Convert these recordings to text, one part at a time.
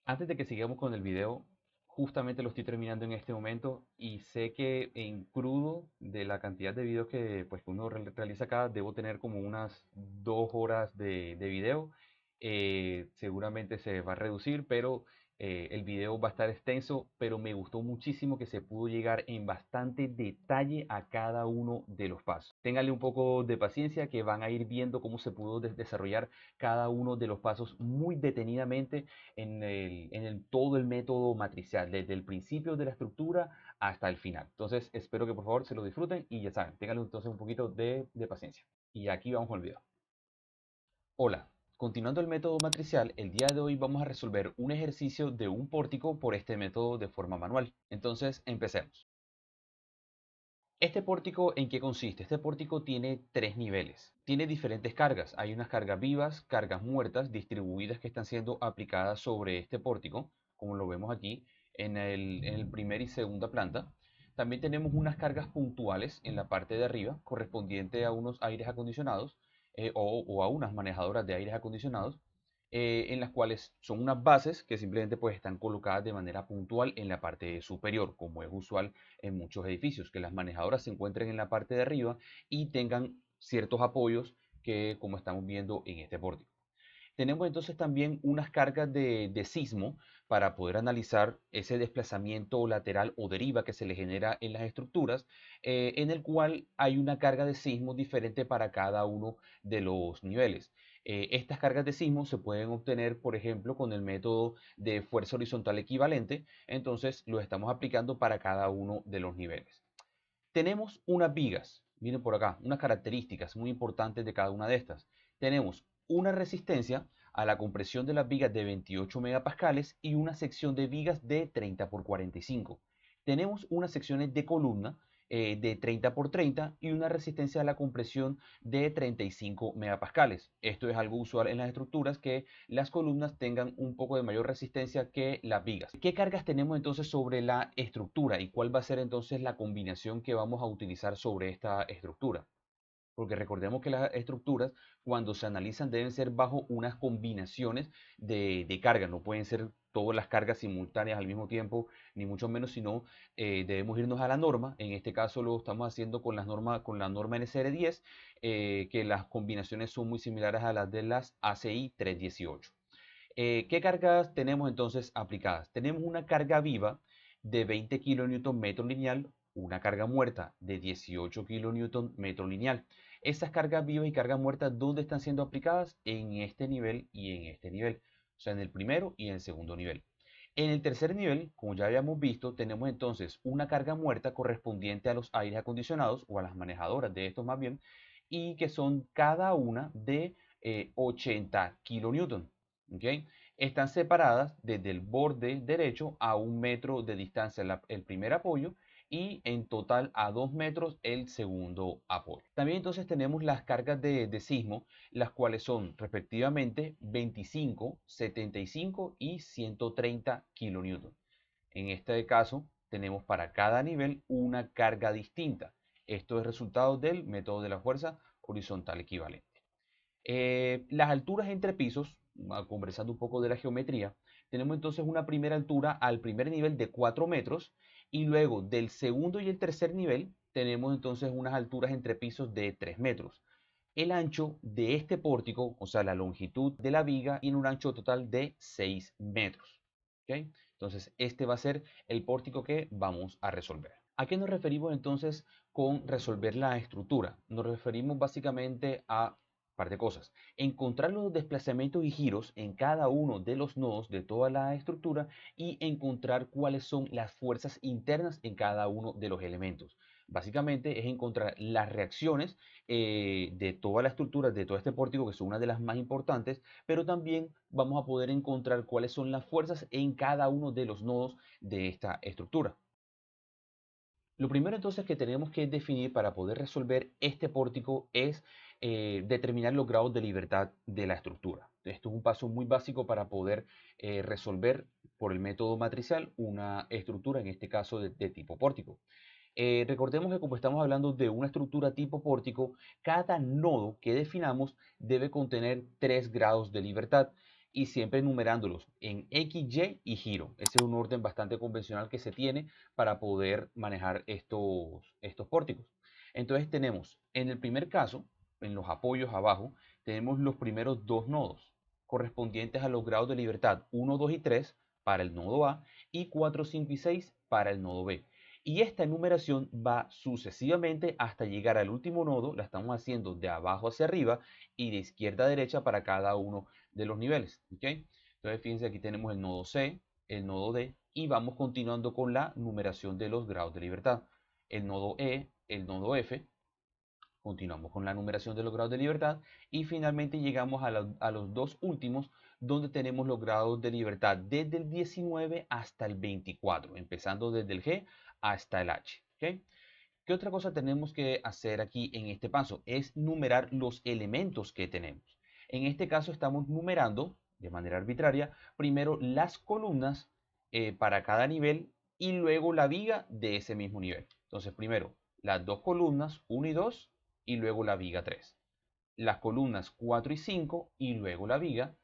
Antes de que sigamos con el video, justamente lo estoy terminando en este momento y sé que en crudo de la cantidad de videos que uno realiza acá, debo tener como unas 2 horas de video. Seguramente se va a reducir, pero el video va a estar extenso, pero me gustó muchísimo que se pudo llegar en bastante detalle a cada uno de los pasos. Ténganle un poco de paciencia que van a ir viendo cómo se pudo desarrollar cada uno de los pasos muy detenidamente todo el método matricial, desde el principio de la estructura hasta el final. Entonces, espero que por favor se lo disfruten y ya saben, tengan entonces un poquito de paciencia. Y aquí vamos con el video. Hola, continuando el método matricial, el día de hoy vamos a resolver un ejercicio de un pórtico por este método de forma manual. Entonces, empecemos. ¿Este pórtico en qué consiste? Este pórtico tiene 3 niveles. Tiene diferentes cargas. Hay unas cargas vivas, cargas muertas, distribuidas que están siendo aplicadas sobre este pórtico, como lo vemos aquí en el primer y segunda planta. También tenemos unas cargas puntuales en la parte de arriba, correspondiente a unos aires acondicionados o a unas manejadoras de aires acondicionados en las cuales son unas bases que simplemente pues están colocadas de manera puntual en la parte superior, como es usual en muchos edificios, que las manejadoras se encuentren en la parte de arriba y tengan ciertos apoyos que como estamos viendo en este pórtico. Tenemos entonces también unas cargas de sismo para poder analizar ese desplazamiento lateral o deriva que se le genera en las estructuras, en el cual hay una carga de sismo diferente para cada uno de los niveles. Estas cargas de sismo se pueden obtener, por ejemplo, con el método de fuerza horizontal equivalente, entonces lo estamos aplicando para cada uno de los niveles. Tenemos unas vigas, miren por acá, unas características muy importantes de cada una de estas. Tenemos una resistencia a la compresión de las vigas de 28 megapascales y una sección de vigas de 30 por 45. Tenemos unas secciones de columna de 30 por 30 y una resistencia a la compresión de 35 megapascales. Esto es algo usual en las estructuras, que las columnas tengan un poco de mayor resistencia que las vigas. ¿Qué cargas tenemos entonces sobre la estructura y cuál va a ser entonces la combinación que vamos a utilizar sobre esta estructura? Porque recordemos que las estructuras, cuando se analizan, deben ser bajo unas combinaciones de cargas. No pueden ser todas las cargas simultáneas al mismo tiempo, ni mucho menos, sino debemos irnos a la norma. En este caso lo estamos haciendo con la norma NCR10, que las combinaciones son muy similares a las de las ACI 318. ¿Qué cargas tenemos entonces aplicadas? Tenemos una carga viva de 20 kN metro lineal, una carga muerta de 18 kN metro lineal. Esas cargas vivas y cargas muertas, ¿dónde están siendo aplicadas? En este nivel y en este nivel. O sea, en el primero y en el segundo nivel. En el tercer nivel, como ya habíamos visto, tenemos entonces una carga muerta correspondiente a los aires acondicionados o a las manejadoras de estos más bien, y que son cada una de 80 kN. ¿Okay? Están separadas desde el borde derecho a 1 metro de distancia el primer apoyo y en total a 2 metros el segundo apoyo. También entonces tenemos las cargas de sismo, las cuales son respectivamente 25, 75 y 130 kN. En este caso tenemos para cada nivel una carga distinta. Esto es resultado del método de la fuerza horizontal equivalente. Las alturas entre pisos, conversando un poco de la geometría, tenemos entonces una primera altura al primer nivel de 4 metros y luego del segundo y el tercer nivel tenemos entonces unas alturas entre pisos de 3 metros. El ancho de este pórtico, o sea, la longitud de la viga, tiene un ancho total de 6 metros. ¿Okay? Entonces, este va a ser el pórtico que vamos a resolver. ¿A qué nos referimos entonces con resolver la estructura? Nos referimos básicamente a par de cosas. Encontrar los desplazamientos y giros en cada uno de los nodos de toda la estructura y encontrar cuáles son las fuerzas internas en cada uno de los elementos. Básicamente es encontrar las reacciones de toda la estructura, de todo este pórtico, que son una de las más importantes, pero también vamos a poder encontrar cuáles son las fuerzas en cada uno de los nodos de esta estructura. Lo primero entonces que tenemos que definir para poder resolver este pórtico es determinar los grados de libertad de la estructura. Esto es un paso muy básico para poder resolver por el método matricial una estructura, en este caso de tipo pórtico. Recordemos que como estamos hablando de una estructura tipo pórtico, cada nodo que definamos debe contener 3 grados de libertad y siempre numerándolos en X, Y y giro. Ese es un orden bastante convencional que se tiene para poder manejar estos pórticos. Entonces tenemos, en el primer caso, en los apoyos abajo, tenemos los primeros dos nodos correspondientes a los grados de libertad 1, 2 y 3 para el nodo A y 4, 5 y 6 para el nodo B. Y esta enumeración va sucesivamente hasta llegar al último nodo, la estamos haciendo de abajo hacia arriba y de izquierda a derecha para cada uno de los niveles. ¿Okay? Entonces fíjense, aquí tenemos el nodo C, el nodo D y vamos continuando con la numeración de los grados de libertad. El nodo E, el nodo F, continuamos con la numeración de los grados de libertad y finalmente llegamos a los dos últimos donde tenemos los grados de libertad desde el 19 hasta el 24, empezando desde el G hasta el H. ¿Okay? ¿Qué otra cosa tenemos que hacer aquí en este paso? Es numerar los elementos que tenemos. En este caso estamos numerando de manera arbitraria primero las columnas para cada nivel y luego la viga de ese mismo nivel. Entonces primero las dos columnas 1 y 2 y luego la viga 3. Las columnas 4 y 5 y luego la viga.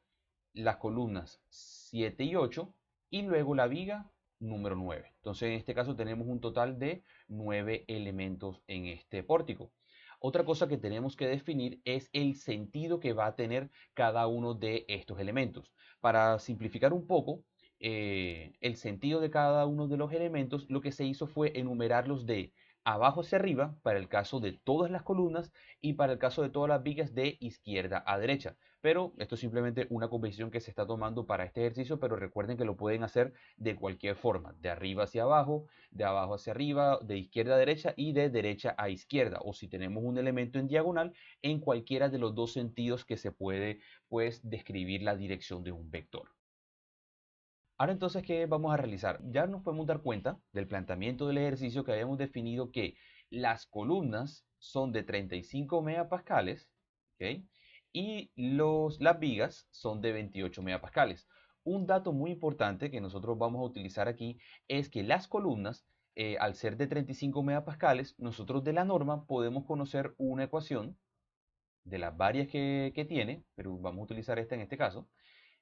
Las columnas 7 y 8 y luego la viga número 9. Entonces en este caso tenemos un total de 9 elementos en este pórtico. Otra cosa que tenemos que definir es el sentido que va a tener cada uno de estos elementos. Para simplificar un poco, el sentido de cada uno de los elementos, lo que se hizo fue enumerarlos de abajo hacia arriba para el caso de todas las columnas y para el caso de todas las vigas de izquierda a derecha. Pero esto es simplemente una convención que se está tomando para este ejercicio, pero recuerden que lo pueden hacer de cualquier forma, de arriba hacia abajo, de abajo hacia arriba, de izquierda a derecha y de derecha a izquierda. O si tenemos un elemento en diagonal, en cualquiera de los dos sentidos que se puede, pues, describir la dirección de un vector. Ahora entonces, ¿qué vamos a realizar? Ya nos podemos dar cuenta del planteamiento del ejercicio que habíamos definido que las columnas son de 35 megapascales, ¿ok? Y las vigas son de 28 megapascales. Un dato muy importante que nosotros vamos a utilizar aquí es que las columnas, al ser de 35 megapascales, nosotros de la norma podemos conocer una ecuación de las varias que tiene, pero vamos a utilizar esta en este caso,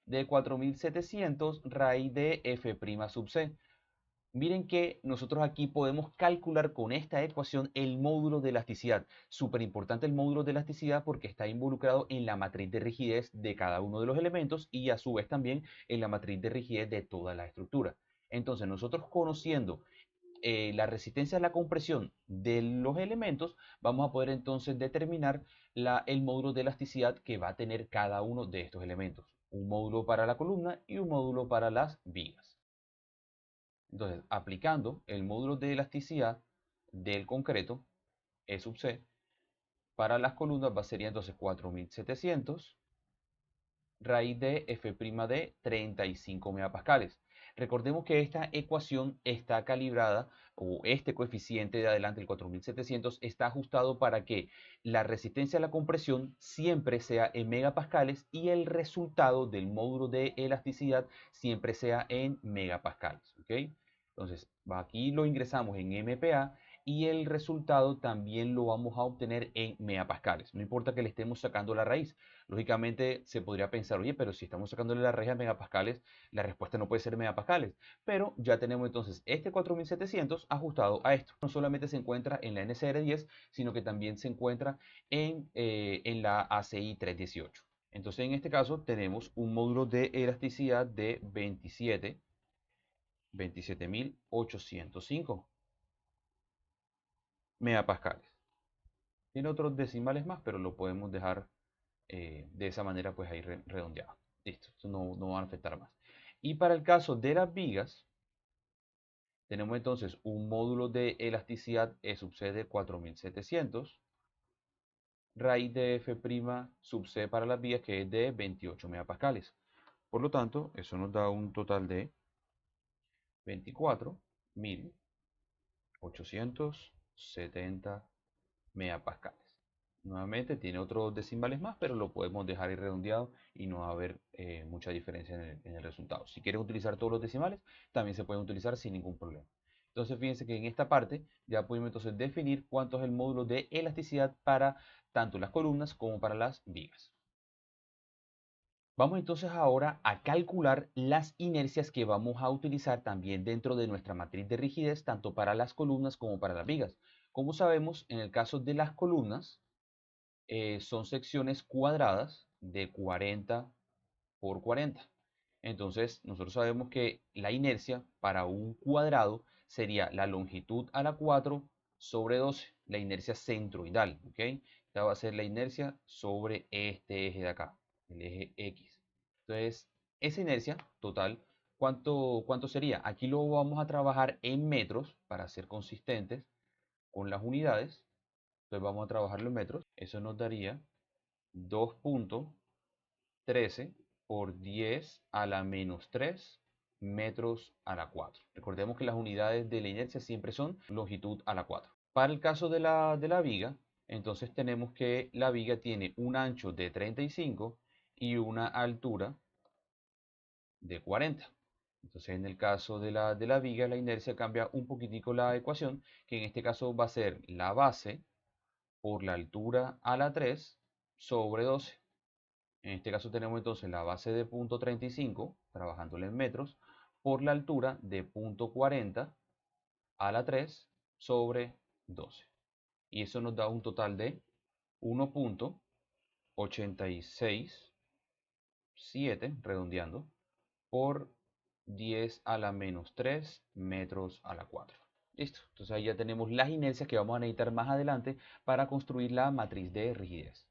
de 4700 raíz de f' sub c. Miren que nosotros aquí podemos calcular con esta ecuación el módulo de elasticidad. Súper importante el módulo de elasticidad porque está involucrado en la matriz de rigidez de cada uno de los elementos y a su vez también en la matriz de rigidez de toda la estructura. Entonces nosotros conociendo la resistencia a la compresión de los elementos, vamos a poder entonces determinar el módulo de elasticidad que va a tener cada uno de estos elementos. Un módulo para la columna y un módulo para las vigas. Entonces, aplicando el módulo de elasticidad del concreto, E sub C, para las columnas sería entonces 4700 raíz de f' de 35 megapascales. Recordemos que esta ecuación está calibrada, o este coeficiente de adelante, el 4700, está ajustado para que la resistencia a la compresión siempre sea en megapascales y el resultado del módulo de elasticidad siempre sea en megapascales. ¿Ok? Entonces, aquí lo ingresamos en MPa y el resultado también lo vamos a obtener en megapascales. No importa que le estemos sacando la raíz. Lógicamente se podría pensar, oye, pero si estamos sacándole la raíz a megapascales, la respuesta no puede ser megapascales. Pero ya tenemos entonces este 4700 ajustado a esto. No solamente se encuentra en la NCR10, sino que también se encuentra en la ACI 318. Entonces en este caso tenemos un módulo de elasticidad de 27.805 megapascales. Tiene otros decimales más, pero lo podemos dejar de esa manera pues ahí redondeado. Listo, esto no va a afectar más. Y para el caso de las vigas, tenemos entonces un módulo de elasticidad E sub c de 4700, raíz de f' sub c para las vigas que es de 28 megapascales. Por lo tanto, eso nos da un total de 24.870 megapascales. Nuevamente tiene otros decimales más, pero lo podemos dejar ahí redondeado y no va a haber mucha diferencia en el resultado. Si quieren utilizar todos los decimales, también se pueden utilizar sin ningún problema. Entonces fíjense que en esta parte ya podemos entonces definir cuánto es el módulo de elasticidad para tanto las columnas como para las vigas. Vamos entonces ahora a calcular las inercias que vamos a utilizar también dentro de nuestra matriz de rigidez, tanto para las columnas como para las vigas. Como sabemos, en el caso de las columnas, son secciones cuadradas de 40 por 40. Entonces, nosotros sabemos que la inercia para un cuadrado sería la longitud a la 4 sobre 12, la inercia centroidal, ¿ok? Esta va a ser la inercia sobre este eje de acá, el eje X. Entonces, esa inercia total, ¿cuánto sería? Aquí lo vamos a trabajar en metros para ser consistentes con las unidades. Entonces, vamos a trabajarlo en metros. Eso nos daría 2.13 por 10 a la menos 3 metros a la 4. Recordemos que las unidades de la inercia siempre son longitud a la 4. Para el caso de la viga, entonces tenemos que la viga tiene un ancho de 35 y una altura de 40. Entonces, en el caso de la viga, la inercia cambia un poquitico la ecuación, que en este caso va a ser la base por la altura a la 3 sobre 12. En este caso tenemos entonces la base de punto 35, trabajándole en metros, por la altura de punto 40 a la 3 sobre 12. Y eso nos da un total de 1.867, redondeando, por 10 a la menos 3 metros a la 4. Listo. Entonces ahí ya tenemos las inercias que vamos a necesitar más adelante para construir la matriz de rigidez.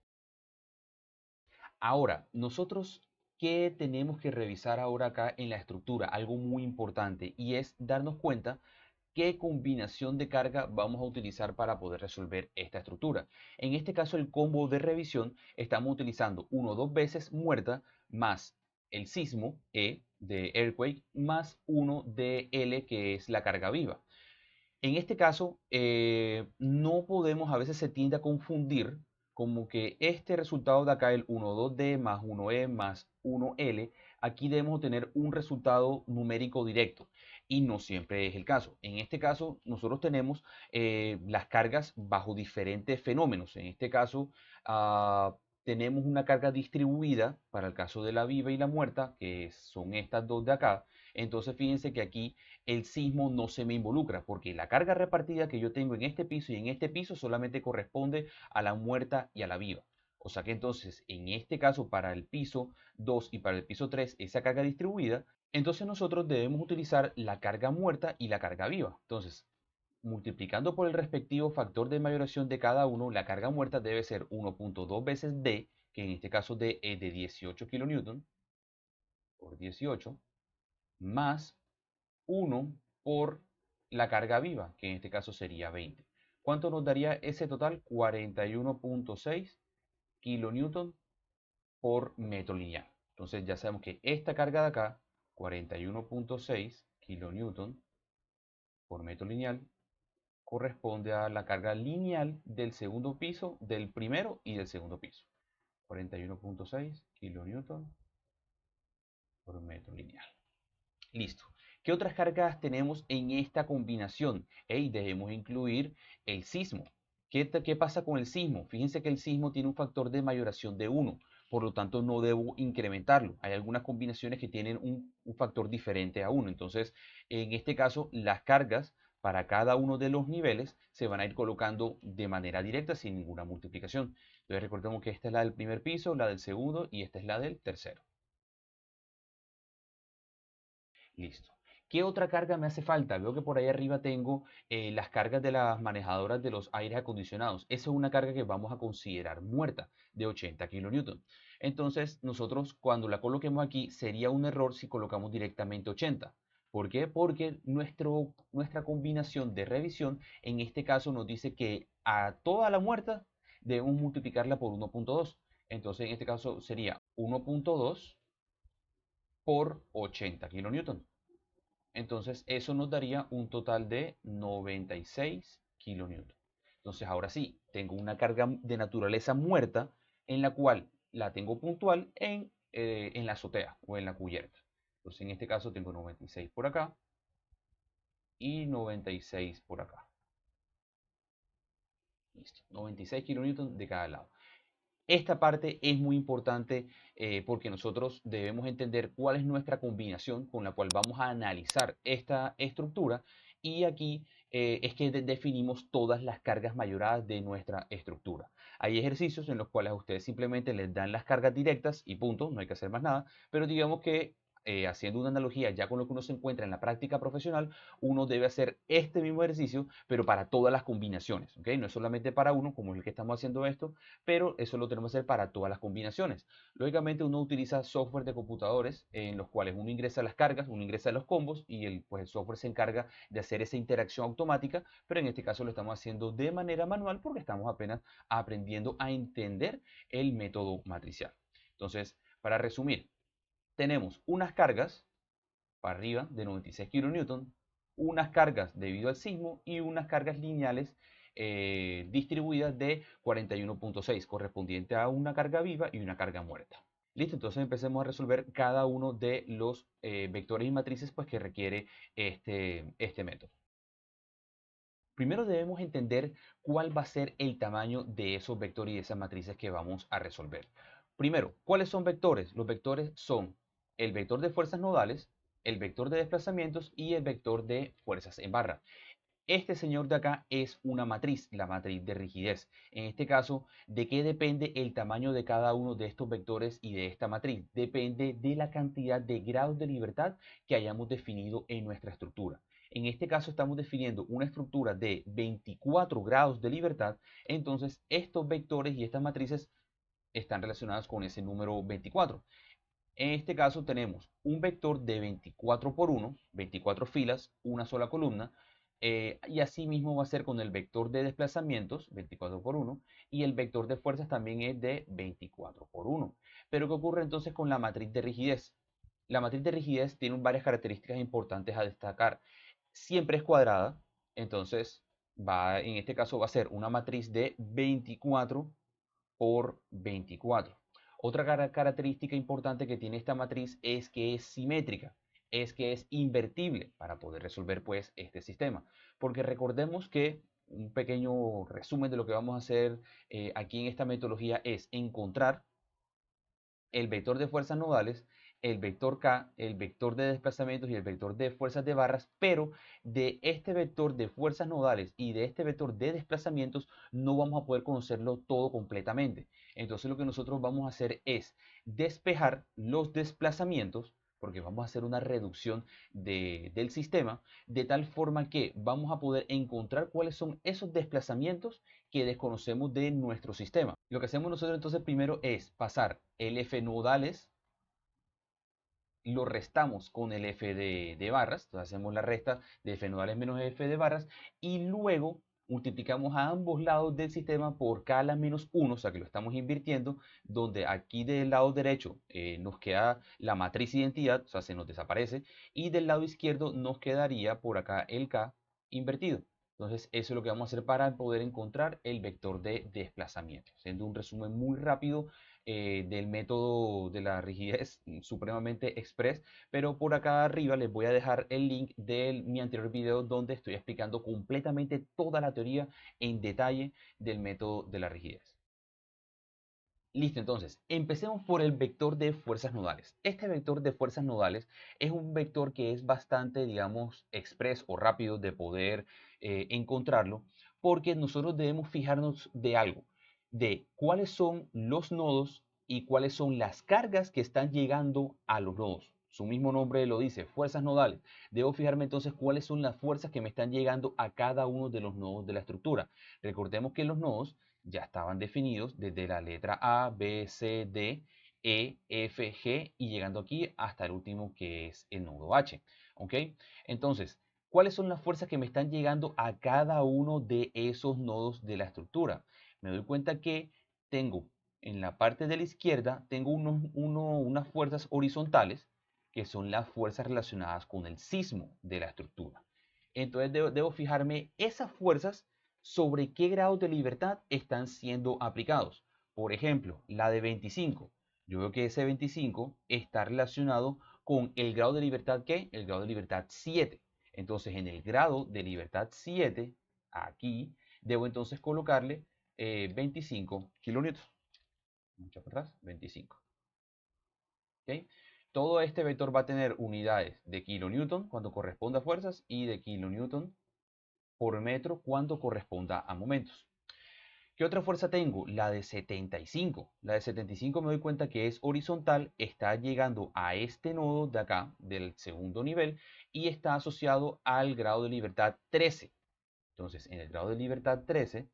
Ahora, nosotros, ¿qué tenemos que revisar ahora acá en la estructura? Algo muy importante, y es darnos cuenta qué combinación de carga vamos a utilizar para poder resolver esta estructura. En este caso, el combo de revisión, estamos utilizando 1 2 veces muerta más el sismo E de earthquake más 1 de L, que es la carga viva. En este caso, no podemos, a veces se tiende a confundir como que este resultado de acá, el 1,2D más 1E más 1L, aquí debemos tener un resultado numérico directo y no siempre es el caso. En este caso, nosotros tenemos las cargas bajo diferentes fenómenos. En este caso, tenemos una carga distribuida para el caso de la viva y la muerta, que son estas dos de acá. Entonces, fíjense que aquí el sismo no se me involucra, porque la carga repartida que yo tengo en este piso y en este piso solamente corresponde a la muerta y a la viva. O sea que entonces, en este caso, para el piso 2 y para el piso 3, esa carga distribuida, entonces nosotros debemos utilizar la carga muerta y la carga viva. Entonces, multiplicando por el respectivo factor de mayoración de cada uno, la carga muerta debe ser 1.2 veces D, que en este caso D es de 18 kN por 18, más 1 por la carga viva, que en este caso sería 20. ¿Cuánto nos daría ese total? 41.6 kilonewton por metro lineal. Entonces ya sabemos que esta carga de acá, 41.6 kilonewton por metro lineal, corresponde a la carga lineal del segundo piso, del primero y del segundo piso. 41.6 kilonewton por metro lineal. Listo. ¿Qué otras cargas tenemos en esta combinación? Hey, debemos incluir el sismo. ¿Qué pasa con el sismo? Fíjense que el sismo tiene un factor de mayoración de 1, por lo tanto no debo incrementarlo. Hay algunas combinaciones que tienen un factor diferente a 1. Entonces, en este caso, las cargas para cada uno de los niveles se van a ir colocando de manera directa sin ninguna multiplicación. Entonces, recordemos que esta es la del primer piso, la del segundo y esta es la del tercero. Listo. ¿Qué otra carga me hace falta? Veo que por ahí arriba tengo las cargas de las manejadoras de los aires acondicionados. Esa es una carga que vamos a considerar muerta, de 80 kN. Entonces, nosotros cuando la coloquemos aquí, sería un error si colocamos directamente 80. ¿Por qué? Porque nuestra combinación de revisión, en este caso, nos dice que a toda la muerta debemos multiplicarla por 1.2. Entonces, en este caso, sería 1.2 por 80 kN. Entonces eso nos daría un total de 96 kN. Entonces ahora sí, tengo una carga de naturaleza muerta en la cual la tengo puntual en la azotea o en la cubierta. Entonces en este caso tengo 96 por acá y 96 por acá. Listo, 96 kilonewton de cada lado. Esta parte es muy importante porque nosotros debemos entender cuál es nuestra combinación con la cual vamos a analizar esta estructura y aquí es que definimos todas las cargas mayoradas de nuestra estructura. Hay ejercicios en los cuales a ustedes simplemente les dan las cargas directas y punto, no hay que hacer más nada, pero digamos que haciendo una analogía ya con lo que uno se encuentra en la práctica profesional, uno debe hacer este mismo ejercicio, pero para todas las combinaciones, ¿ok? No es solamente para uno, como es el que estamos haciendo esto, pero eso lo tenemos que hacer para todas las combinaciones. Lógicamente uno utiliza software de computadores en los cuales uno ingresa las cargas, uno ingresa los combos y pues el software se encarga de hacer esa interacción automática, pero en este caso lo estamos haciendo de manera manual porque estamos apenas aprendiendo a entender el método matricial. Entonces, para resumir, tenemos unas cargas para arriba de 96 kN, unas cargas debido al sismo y unas cargas lineales distribuidas de 41.6, correspondiente a una carga viva y una carga muerta. Listo, entonces empecemos a resolver cada uno de los vectores y matrices pues, que requiere este método. Primero debemos entender cuál va a ser el tamaño de esos vectores y de esas matrices que vamos a resolver. Primero, ¿cuáles son vectores? Los vectores son el vector de fuerzas nodales, el vector de desplazamientos y el vector de fuerzas en barra. Este señor de acá es una matriz, la matriz de rigidez. En este caso, ¿de qué depende el tamaño de cada uno de estos vectores y de esta matriz? Depende de la cantidad de grados de libertad que hayamos definido en nuestra estructura. En este caso estamos definiendo una estructura de 24 grados de libertad, entonces estos vectores y estas matrices están relacionadas con ese número 24. En este caso tenemos un vector de 24 por 1, 24 filas, una sola columna, y así mismo va a ser con el vector de desplazamientos, 24 por 1, y el vector de fuerzas también es de 24 por 1. Pero ¿qué ocurre entonces con la matriz de rigidez? La matriz de rigidez tiene varias características importantes a destacar. Siempre es cuadrada, entonces en este caso va a ser una matriz de 24 por 24. Otra característica importante que tiene esta matriz es que es simétrica, es que es invertible para poder resolver pues este sistema. Porque recordemos que un pequeño resumen de lo que vamos a hacer aquí en esta metodología es encontrar el vector de fuerzas nodales, el vector K, el vector de desplazamientos y el vector de fuerzas de barras, pero de este vector de fuerzas nodales y de este vector de desplazamientos no vamos a poder conocerlo todo completamente. Entonces lo que nosotros vamos a hacer es despejar los desplazamientos, porque vamos a hacer una reducción del sistema, de tal forma que vamos a poder encontrar cuáles son esos desplazamientos que desconocemos de nuestro sistema. Lo que hacemos nosotros entonces primero es pasar el F nodales, lo restamos con el F de barras, entonces hacemos la resta de F nodales menos F de barras y luego multiplicamos a ambos lados del sistema por K a la menos 1, o sea que lo estamos invirtiendo, donde aquí del lado derecho nos queda la matriz identidad, o sea se nos desaparece, y del lado izquierdo nos quedaría por acá el K invertido. Entonces, eso es lo que vamos a hacer para poder encontrar el vector de desplazamiento. Siendo un resumen muy rápido del método de la rigidez supremamente express, pero por acá arriba les voy a dejar el link de mi anterior video donde estoy explicando completamente toda la teoría en detalle del método de la rigidez. Listo, entonces, empecemos por el vector de fuerzas nodales. Este vector de fuerzas nodales es un vector que es bastante, digamos, express o rápido de poder encontrarlo, porque nosotros debemos fijarnos de algo, de cuáles son los nodos y cuáles son las cargas que están llegando a los nodos. Su mismo nombre lo dice, fuerzas nodales. Debo fijarme entonces cuáles son las fuerzas que me están llegando a cada uno de los nodos de la estructura. Recordemos que los nodos ya estaban definidos desde la letra A, B, C, D, E, F, G y llegando aquí hasta el último que es el nodo H. ¿Ok? Entonces, ¿cuáles son las fuerzas que me están llegando a cada uno de esos nodos de la estructura? Me doy cuenta que tengo en la parte de la izquierda, tengo unas fuerzas horizontales que son las fuerzas relacionadas con el sismo de la estructura. Entonces debo fijarme esas fuerzas sobre qué grados de libertad están siendo aplicados. Por ejemplo, la de 25. Yo veo que ese 25 está relacionado con el grado de libertad ¿qué? El grado de libertad 7. Entonces, en el grado de libertad 7, aquí, debo entonces colocarle 25 kilonewtons. Mucho para atrás, 25. ¿Okay? Todo este vector va a tener unidades de kilonewton cuando corresponda a fuerzas y de kilonewton por metro cuando corresponda a momentos. ¿Qué otra fuerza tengo? La de 75. La de 75 me doy cuenta que es horizontal, está llegando a este nodo de acá, del segundo nivel, y está asociado al grado de libertad 13. Entonces, en el grado de libertad 13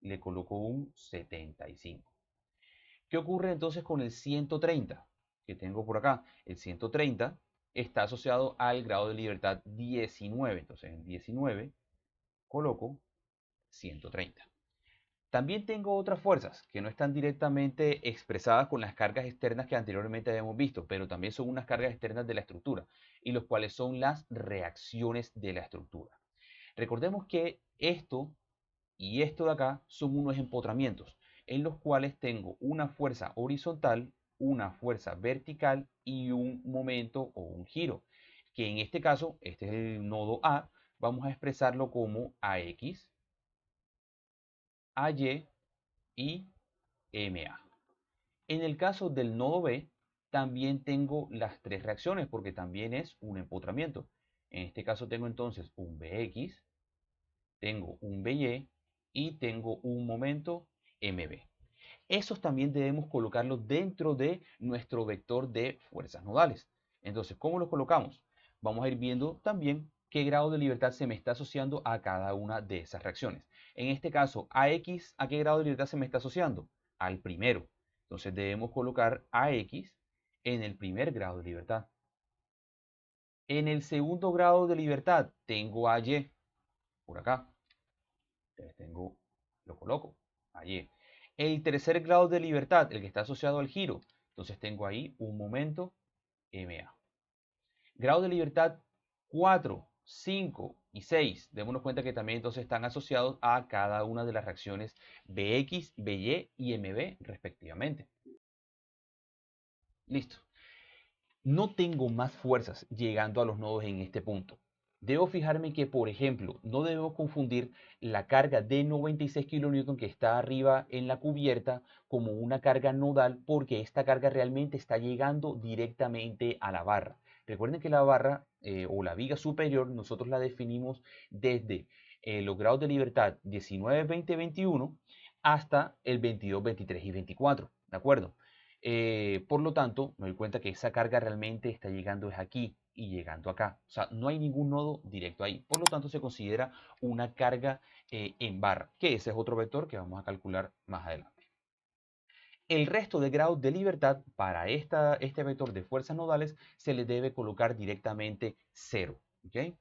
le coloco un 75. ¿Qué ocurre entonces con el 130 que tengo por acá? El 130 está asociado al grado de libertad 19. Entonces, en 19 coloco 130. También tengo otras fuerzas que no están directamente expresadas con las cargas externas que anteriormente habíamos visto, pero también son unas cargas externas de la estructura, y los cuales son las reacciones de la estructura. Recordemos que esto y esto de acá son unos empotramientos, en los cuales tengo una fuerza horizontal, una fuerza vertical y un momento o un giro, que en este caso, este es el nodo A, vamos a expresarlo como AX, AY y MA. En el caso del nodo B, también tengo las tres reacciones porque también es un empotramiento. En este caso tengo entonces un BX, tengo un BY y tengo un momento MB. Esos también debemos colocarlos dentro de nuestro vector de fuerzas nodales. Entonces, ¿cómo los colocamos? Vamos a ir viendo también qué grado de libertad se me está asociando a cada una de esas reacciones. En este caso, AX, ¿a qué grado de libertad se me está asociando? Al primero. Entonces debemos colocar AX en el primer grado de libertad. En el segundo grado de libertad tengo AY por acá. Entonces lo coloco AY. El tercer grado de libertad, el que está asociado al giro, entonces tengo ahí un momento MA. Grado de libertad 4, 5 y 6. Démonos cuenta que también entonces están asociados a cada una de las reacciones BX, BY y MB respectivamente. Listo. No tengo más fuerzas llegando a los nodos en este punto. Debo fijarme que, por ejemplo, no debemos confundir la carga de 96 kN que está arriba en la cubierta como una carga nodal, porque esta carga realmente está llegando directamente a la barra. Recuerden que la barra o la viga superior nosotros la definimos desde los grados de libertad 19, 20, 21 hasta el 22, 23 y 24. ¿De acuerdo? Por lo tanto, me doy cuenta que esa carga realmente está llegando es aquí y llegando acá. O sea, no hay ningún nodo directo ahí. Por lo tanto, se considera una carga en barra, que ese es otro vector que vamos a calcular más adelante. El resto de grados de libertad para este vector de fuerzas nodales se le debe colocar directamente 0. ¿Ok?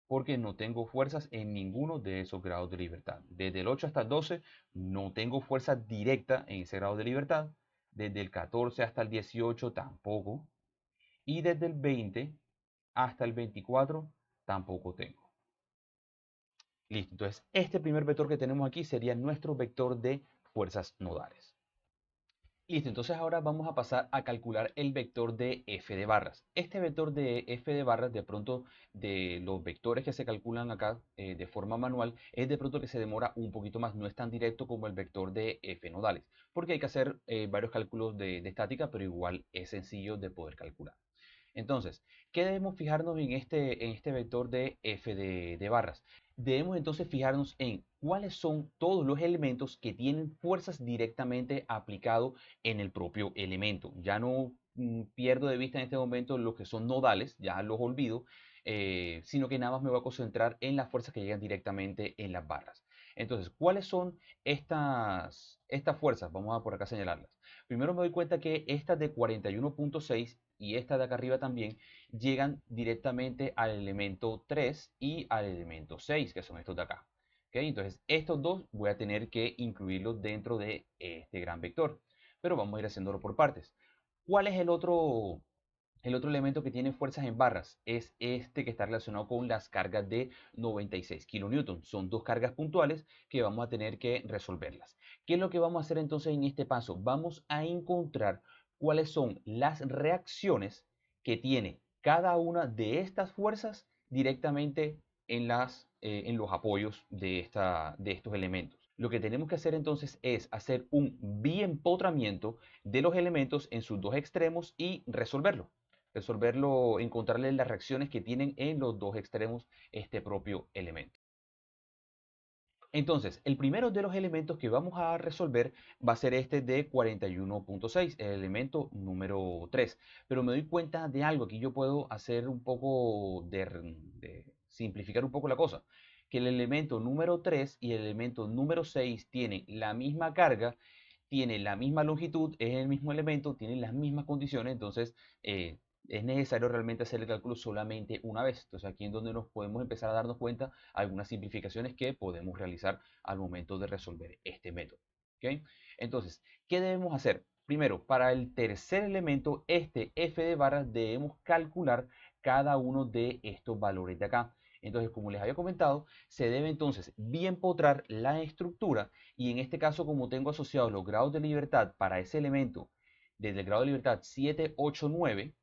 Porque no tengo fuerzas en ninguno de esos grados de libertad. Desde el 8 hasta el 12 no tengo fuerza directa en ese grado de libertad. Desde el 14 hasta el 18 tampoco. Y desde el 20 hasta el 24 tampoco tengo. Listo, entonces este primer vector que tenemos aquí sería nuestro vector de fuerzas nodales. Listo, entonces ahora vamos a pasar a calcular el vector de f de barras. Este vector de f de barras, de pronto, de los vectores que se calculan acá de forma manual, es de pronto que se demora un poquito más, no es tan directo como el vector de f nodales, porque hay que hacer varios cálculos de estática, pero igual es sencillo de poder calcular. Entonces, ¿qué debemos fijarnos en este vector de f de barras? Debemos entonces fijarnos en cuáles son todos los elementos que tienen fuerzas directamente aplicado en el propio elemento. Ya no pierdo de vista en este momento los que son nodales, ya los olvido, sino que nada más me voy a concentrar en las fuerzas que llegan directamente en las barras. Entonces, ¿cuáles son estas fuerzas? Vamos a por acá señalarlas. Primero me doy cuenta que estas de 41.6 y esta de acá arriba también llegan directamente al elemento 3 y al elemento 6, que son estos de acá. ¿Okay? Entonces, estos dos voy a tener que incluirlos dentro de este gran vector. Pero vamos a ir haciéndolo por partes. ¿Cuál es el otro elemento que tiene fuerzas en barras? Es este que está relacionado con las cargas de 96 kN. Son dos cargas puntuales que vamos a tener que resolverlas. ¿Qué es lo que vamos a hacer entonces en este paso? Vamos a encontrar cuáles son las reacciones que tiene cada una de estas fuerzas directamente en los apoyos de estos elementos. Lo que tenemos que hacer entonces es hacer un biempotramiento de los elementos en sus dos extremos y resolverlo, encontrarle las reacciones que tienen en los dos extremos este propio elemento. Entonces, el primero de los elementos que vamos a resolver va a ser este de 41.6, el elemento número 3. Pero me doy cuenta de algo, aquí yo puedo hacer un poco de simplificar un poco la cosa, que el elemento número 3 y el elemento número 6 tienen la misma carga, tienen la misma longitud, es el mismo elemento, tienen las mismas condiciones, entonces es necesario realmente hacer el cálculo solamente una vez. Entonces aquí es donde nos podemos empezar a darnos cuenta algunas simplificaciones que podemos realizar al momento de resolver este método. ¿Okay? Entonces, ¿qué debemos hacer? Primero, para el tercer elemento, este f de barras, debemos calcular cada uno de estos valores de acá. Entonces, como les había comentado, se debe entonces biempotrar la estructura y en este caso, como tengo asociados los grados de libertad para ese elemento desde el grado de libertad 7, 8, 9,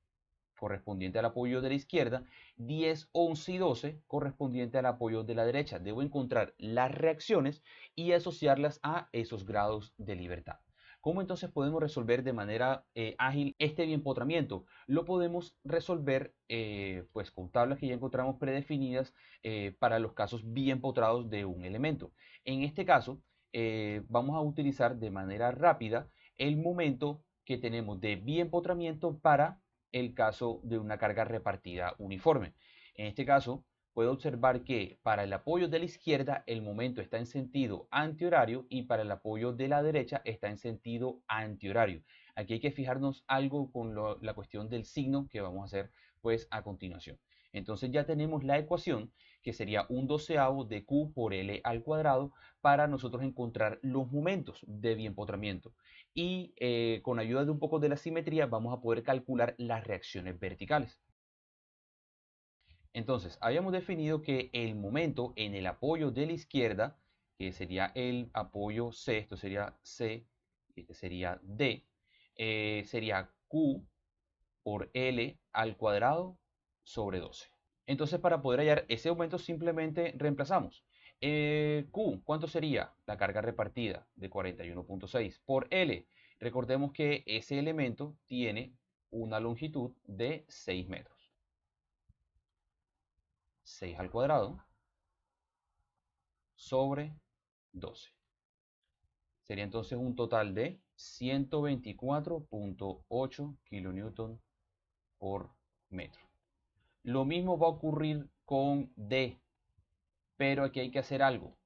correspondiente al apoyo de la izquierda, 10, 11 y 12 correspondiente al apoyo de la derecha. Debo encontrar las reacciones y asociarlas a esos grados de libertad. ¿Cómo entonces podemos resolver de manera ágil este biempotramiento? Lo podemos resolver pues con tablas que ya encontramos predefinidas para los casos biempotrados de un elemento. En este caso, vamos a utilizar de manera rápida el momento que tenemos de biempotramiento para el caso de una carga repartida uniforme. En este caso, puedo observar que para el apoyo de la izquierda el momento está en sentido antihorario y para el apoyo de la derecha está en sentido antihorario. Aquí hay que fijarnos algo con la cuestión del signo que vamos a hacer pues a continuación. Entonces ya tenemos la ecuación que sería un doceavo de Q por L al cuadrado para nosotros encontrar los momentos de biempotramiento. Y con ayuda de un poco de la simetría vamos a poder calcular las reacciones verticales. Entonces, habíamos definido que el momento en el apoyo de la izquierda, que sería el apoyo C, esto sería C, este sería D, sería Q por L al cuadrado sobre 12. Entonces, para poder hallar ese aumento, simplemente reemplazamos. Q, ¿cuánto sería? La carga repartida de 41.6 por L. Recordemos que ese elemento tiene una longitud de 6 metros. 6 al cuadrado sobre 12. Sería entonces un total de 124.8 kilonewton por metro. Lo mismo va a ocurrir con D, pero aquí hay que hacer algo.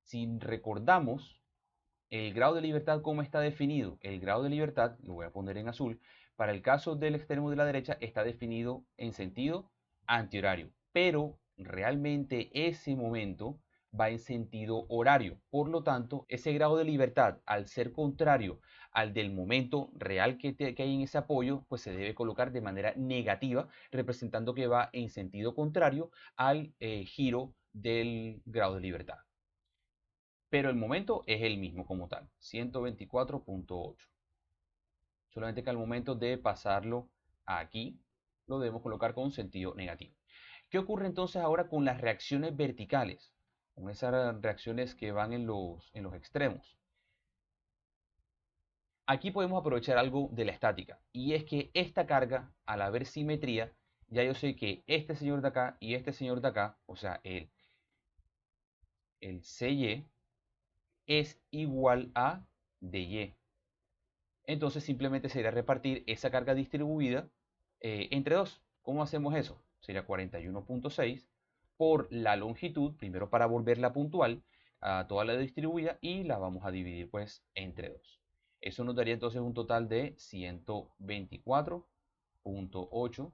Si recordamos el grado de libertad, ¿cómo está definido? El grado de libertad, lo voy a poner en azul, para el caso del extremo de la derecha está definido en sentido antihorario, pero realmente ese momento va en sentido horario. Por lo tanto, ese grado de libertad, al ser contrario al del momento real que hay en ese apoyo, pues se debe colocar de manera negativa, representando que va en sentido contrario al giro del grado de libertad. Pero el momento es el mismo como tal, 124.8. Solamente que al momento de pasarlo aquí, lo debemos colocar con sentido negativo. ¿Qué ocurre entonces ahora con las reacciones verticales? Con esas reacciones que van en los extremos. Aquí podemos aprovechar algo de la estática, y es que esta carga, al haber simetría, ya yo sé que este señor de acá y este señor de acá, o sea, el CY, es igual a DY. Entonces simplemente sería repartir esa carga distribuida entre dos. ¿Cómo hacemos eso? Sería 41.6 por la longitud, primero para volverla puntual a toda la distribuida y la vamos a dividir pues entre dos. Eso nos daría entonces un total de 124.8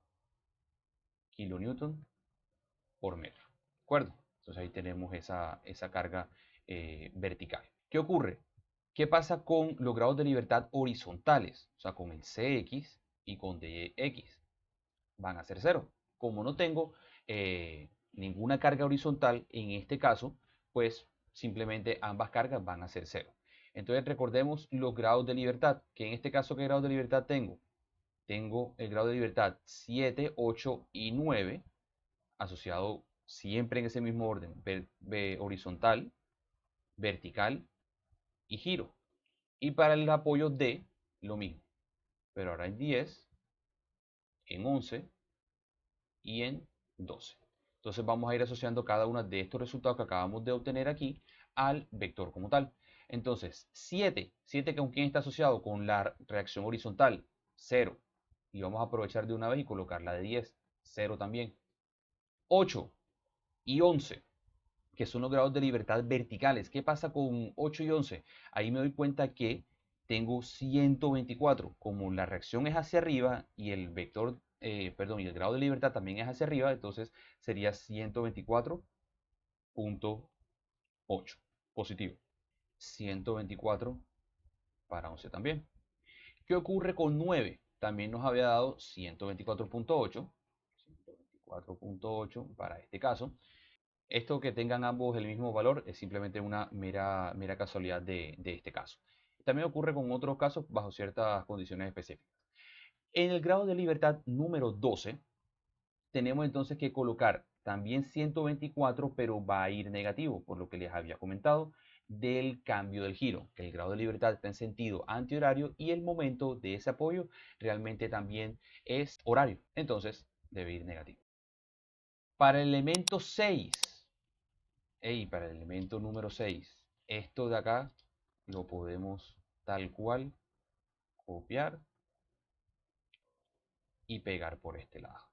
kilonewton por metro. ¿De acuerdo? Entonces ahí tenemos esa carga vertical. ¿Qué ocurre? ¿Qué pasa con los grados de libertad horizontales? O sea, con el CX y con DX. Van a ser cero. Como no tengo ninguna carga horizontal en este caso, pues simplemente ambas cargas van a ser cero. Entonces recordemos los grados de libertad, que en este caso, ¿qué grado de libertad tengo? Tengo el grado de libertad 7, 8 y 9 asociado siempre en ese mismo orden, horizontal, vertical y giro. Y para el apoyo D, lo mismo, pero ahora en 10, en 11 y en 12. Entonces vamos a ir asociando cada uno de estos resultados que acabamos de obtener aquí al vector como tal. Entonces, 7 con quién está asociado con la reacción horizontal, 0. Y vamos a aprovechar de una vez y colocar la de 10, 0 también. 8 y 11, que son los grados de libertad verticales. ¿Qué pasa con 8 y 11? Ahí me doy cuenta que tengo 124. Como la reacción es hacia arriba y el vector, perdón, y el grado de libertad también es hacia arriba, entonces sería 124.8 positivo. 124 para 11 también. ¿Qué ocurre con 9? También nos había dado 124.8. 124.8 para este caso. Esto que tengan ambos el mismo valor es simplemente una mera casualidad de este caso. También ocurre con otros casos bajo ciertas condiciones específicas. En el grado de libertad número 12, tenemos entonces que colocar también 124, pero va a ir negativo, por lo que les había comentado del cambio del giro, que el grado de libertad está en sentido antihorario y el momento de ese apoyo realmente también es horario, entonces debe ir negativo. Para el elemento 6, para el elemento número 6, esto de acá lo podemos tal cual copiar y pegar por este lado.